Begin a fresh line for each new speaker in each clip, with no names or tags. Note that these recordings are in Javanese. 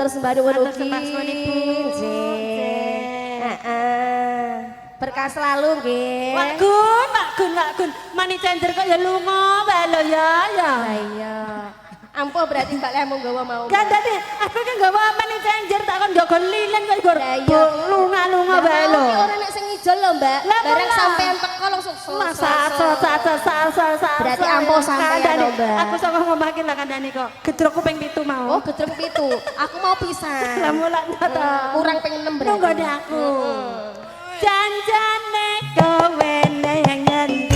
matur sembah nuwun
Matur
ugi.
sembah nuwun Ibu.
Heeh. Berkah selalu nggih.
Pak Gun. Mani cender kok ya lunga wae lho ya.
Lah iya. Ampun berarti Mbak Lemu nggawa mau.
Kan dadi aku kan nggawa mani cender tak kon njogo lilin kok gor. Lunga wae lho.
Iki ora nek sing ijol lho, Mbak.
Lah,
Bareng
lah.
sampean teko langsung
Sa.
Berarti ampun sampean lho, Mbak.
Aku saka ngomake lah kandhane kok. Gedrok kuping 7 mau.
Oh, gedruk pitu. Aku mau pisan.
Lah mulane to.
Kurang pengen 6 berarti.
Nunggone aku. Janjane kowe nang ngendi?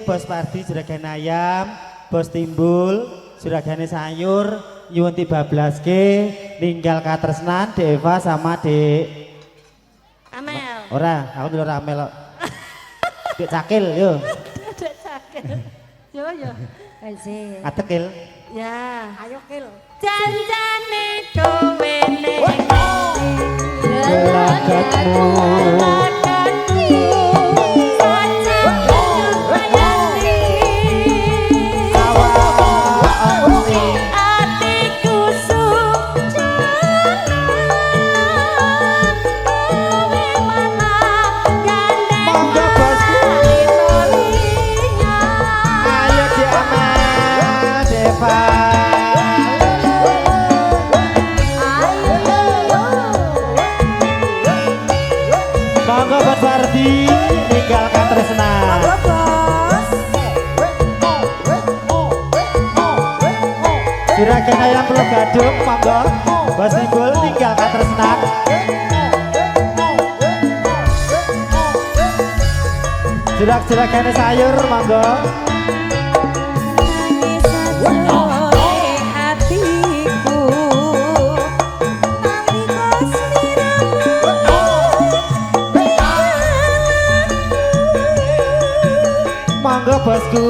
Bos Pardi juragan ayam, bos timbul juragane sayur, nyuwun dibablaske ninggal katresnan Dek Eva sama Dek
Amel.
Ora, aku dulu Amel kok. Dek Cakil yo.
Dek Cakil. Yo.
Asik.
Atekil.
Ya, ayo kil. Janjane kowe nek
gelagatmu. Monggo Bos Pardi ninggalkan tresnan. Juragan ayam Pulau Gadung, monggo Bos Timbul ninggalkan tresnan. Jurak-jurakane sayur, monggo. Monggo bosku.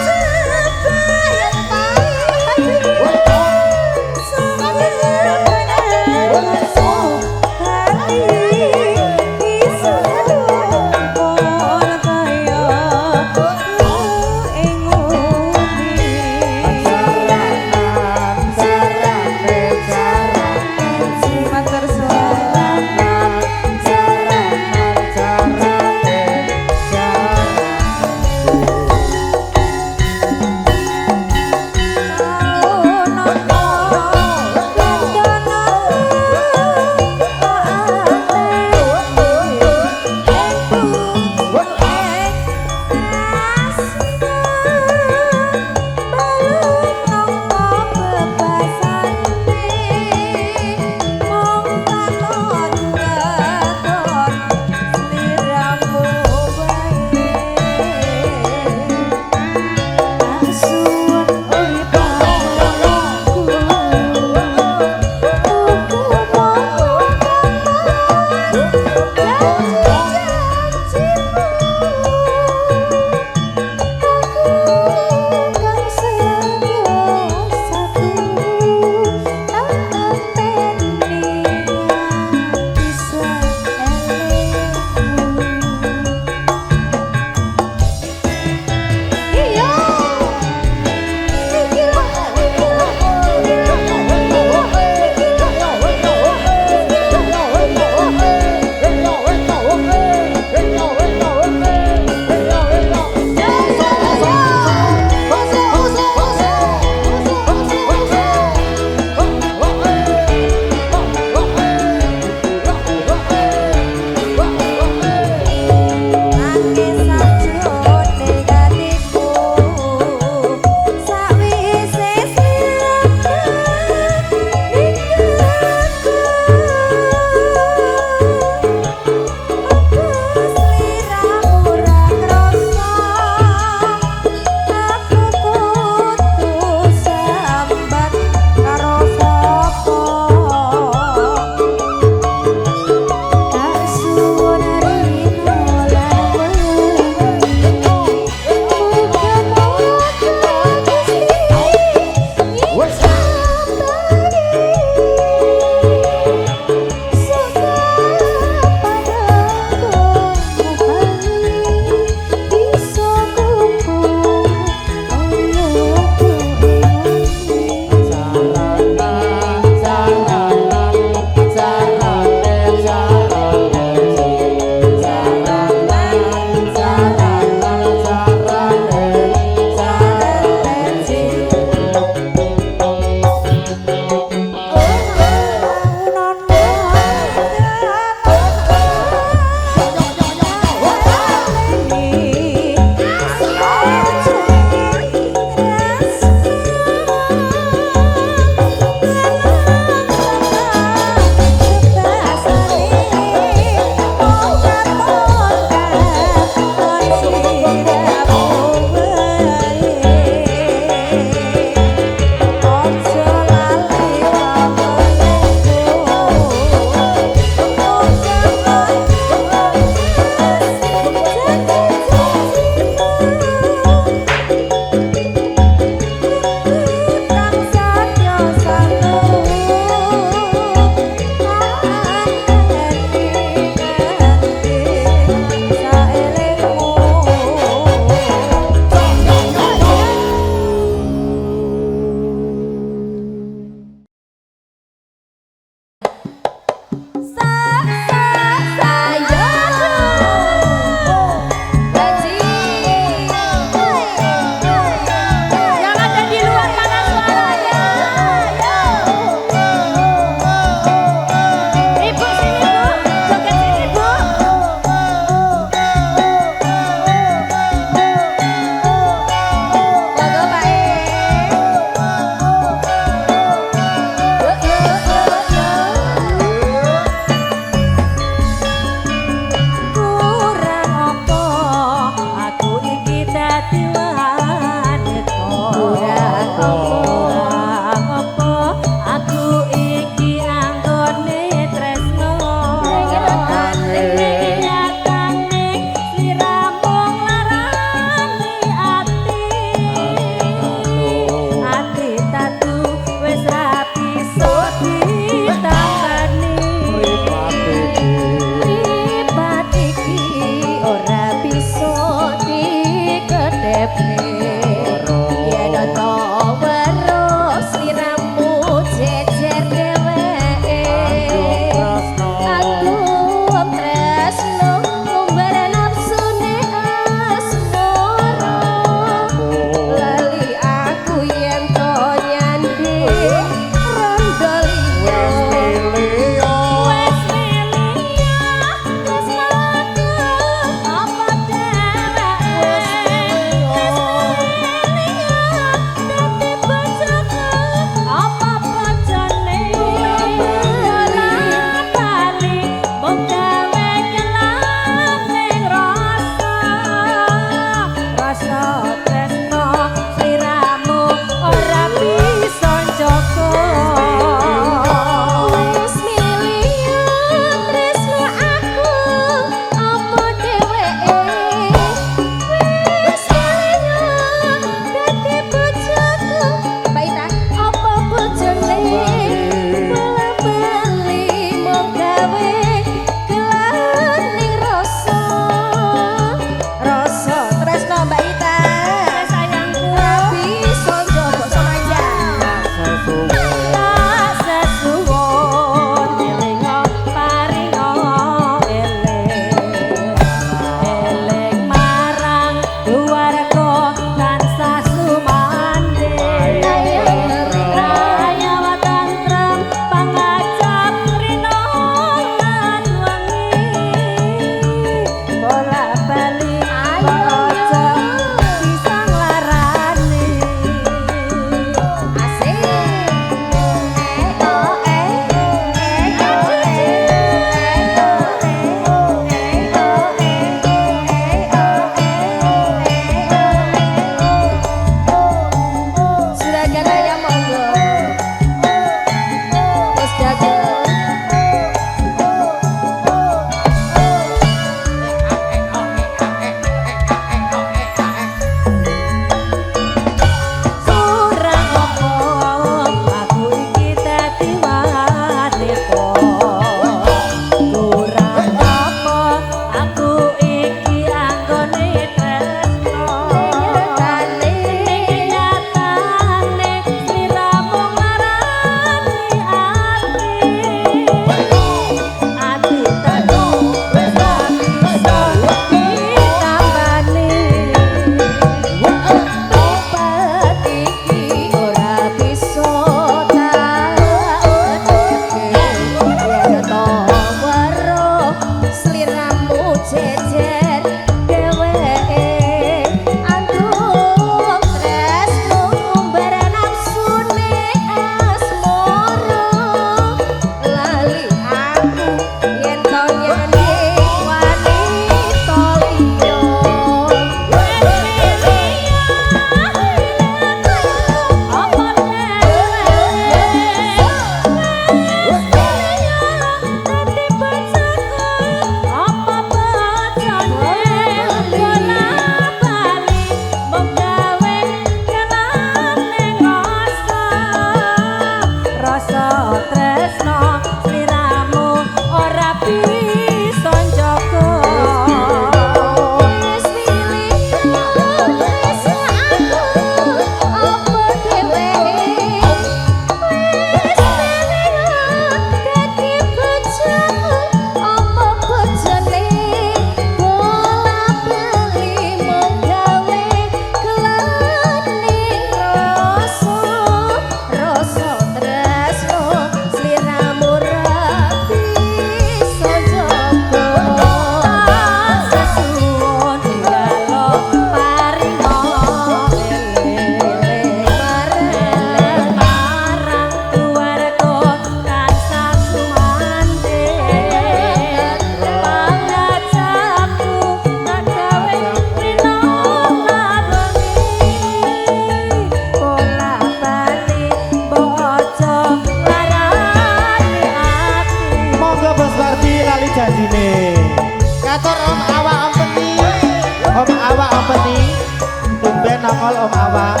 nongol Om Awang.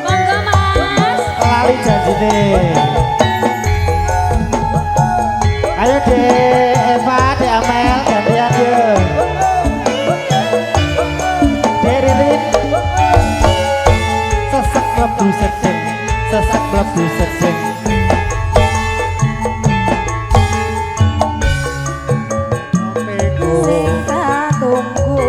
Monggo Mas.
Lali janjine. Ayo Dek Eva, Dek Amel, gantian yo. Dek Ririn. Sesak mlebu sedeng, sesak mlebu sedeng.
Sing tak tunggu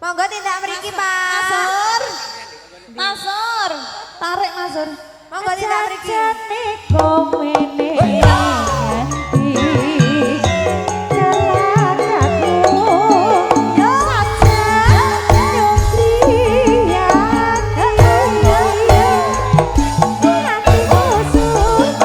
Monggo tindak mriki, Pak.
Masur. Tarik Masur.
Monggo tindak mriki.
Jajane komene ganti. Jalakaku yo saja nyupriyan. Nanti musuh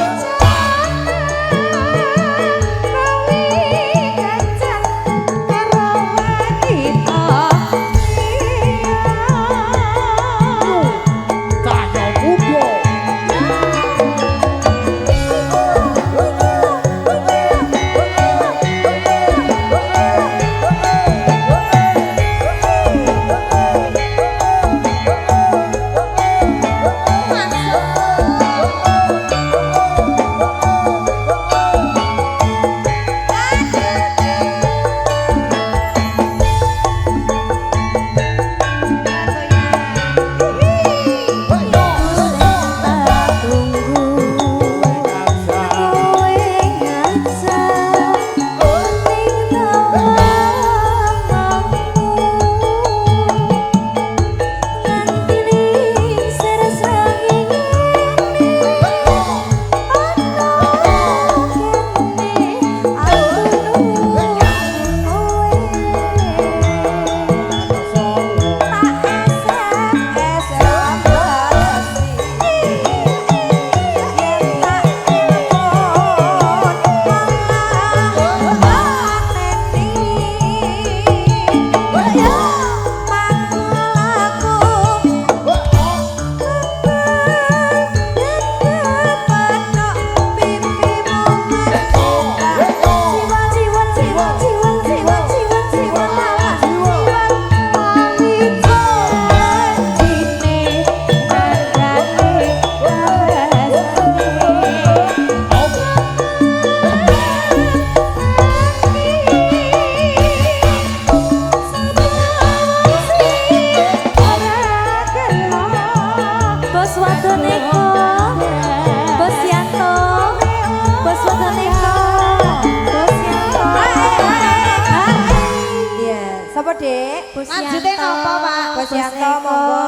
Lanjutnya apa, Pak?
Bos Yanto monggo.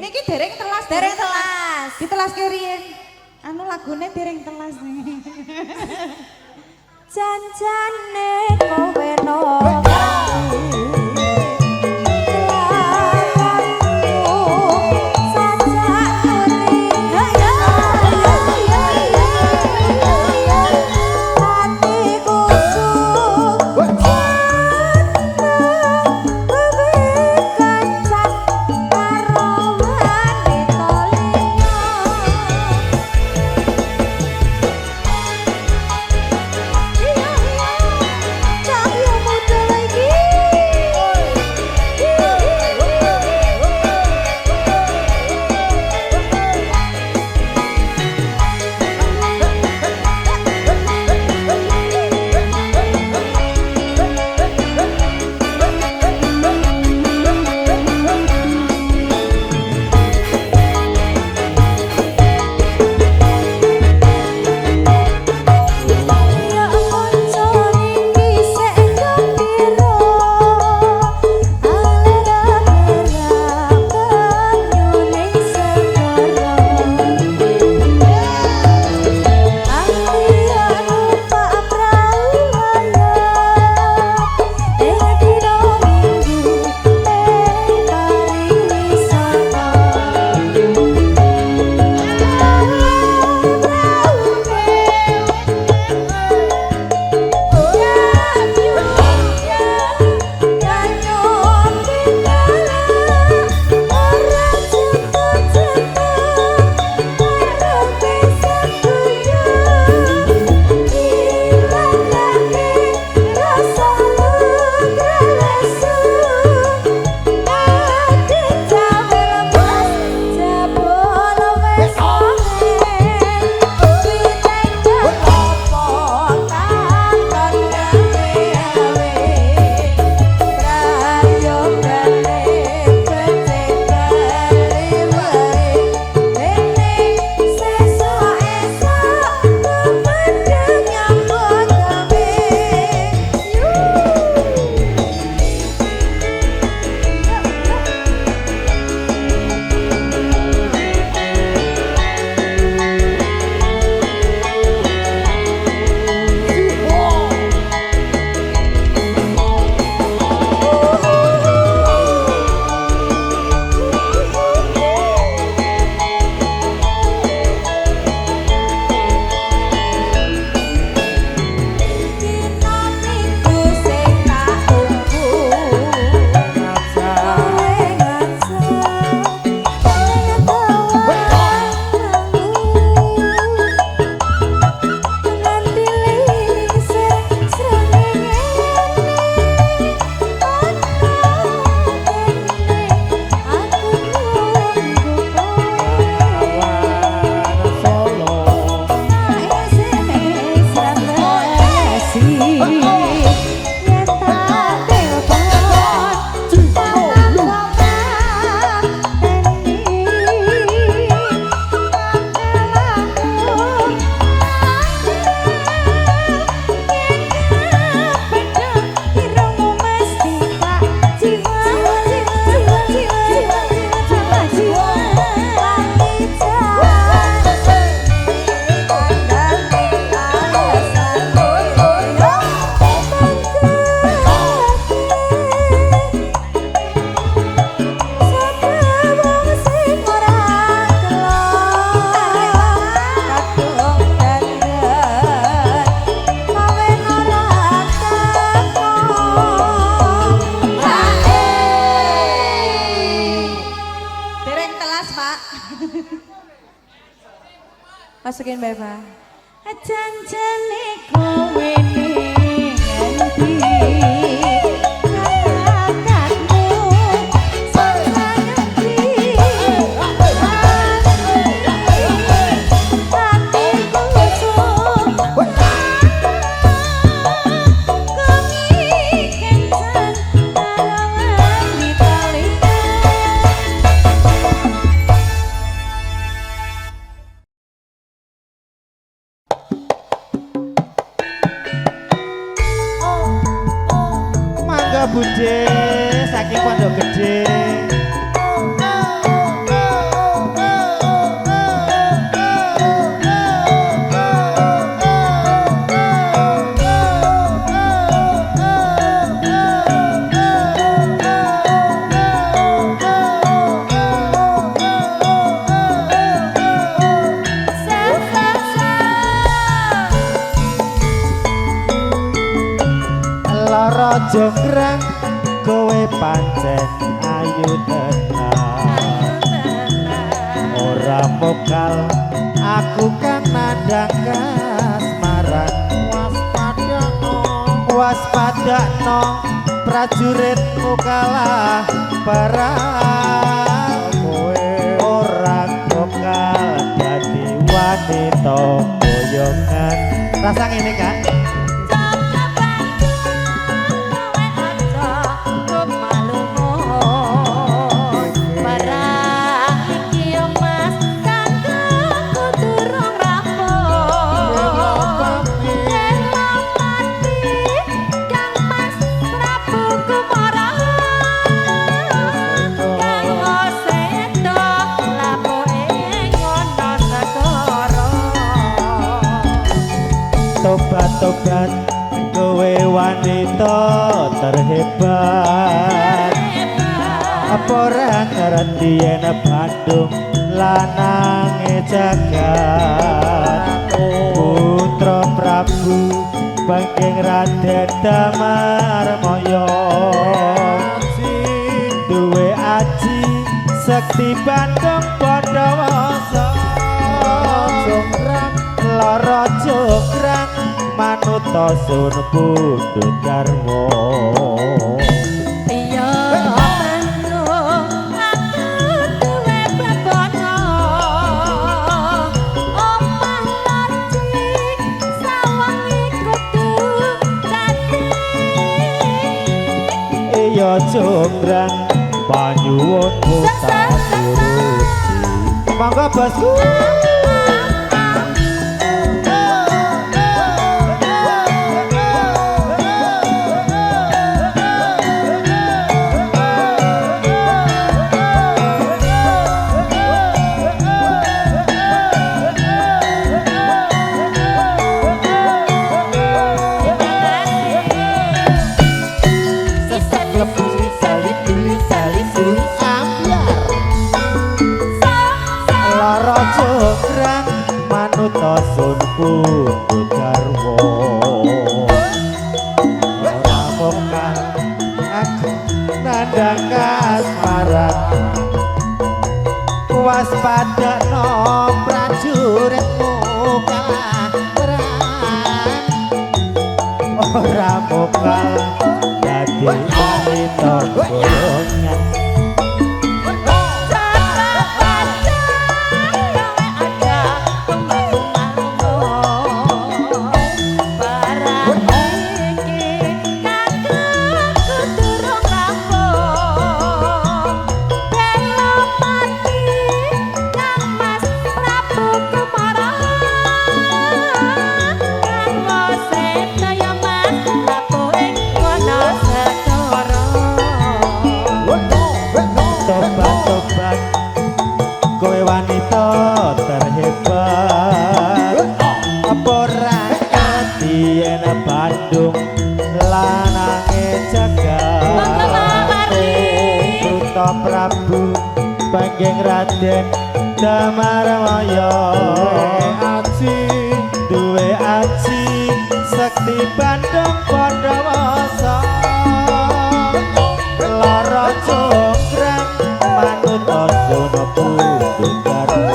Niki dereng telas.
Dereng telas.
Ditelas kirian. Anu lagune dereng telas nih.
Janjane kowe no. Masukin Beba. Janjane kowe ning endi? Katakanmu sanganti. Hatiku sung kemikencan alangan di telinga.
Mangga Bude saking Pondok Gede. Lara jonggrang kowe pancen ayu tenan. Ora mokal aku kan nadang kasmaran. Waspadakno prajuritmu kalah perang. Kowe ora mokal dadi wanita boyongan. Rasa ngene kan? Tobat-tobat kowe wanita terhebat. Apa ora ngerti yen Bandung lanange jagat. Putra Prabu Bangking Raden Damarmaya duwe aji sekti Bandung Pandawasa. Jonggrang lara jonggrang manuta sun pundhut garwa.
Iya Bandung aku duwe bebono. Omah larji sawangi kudu dadi.
Iya jonggrang panyuwunmu tak turuti. Monggo bosku. Lara jonggrang manuta sun pundhut garwa. Ora mokal aku nandang kasmaran. Waspadakno prajuritmu kalah perang. Ora mokal dadi wanita golongan. Tobat-tobat kowe wanita terhebat. Apa ora ngerti yen Bandung lanange jagat. Putra Prabu Bangking Raden Damarmaya duwe aji sekti Bandung Pandawasa. Lara jonggrang manuta sun pundhut garwa.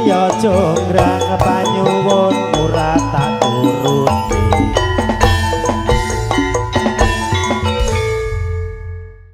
yo jonggrang panyuwun murah tak turun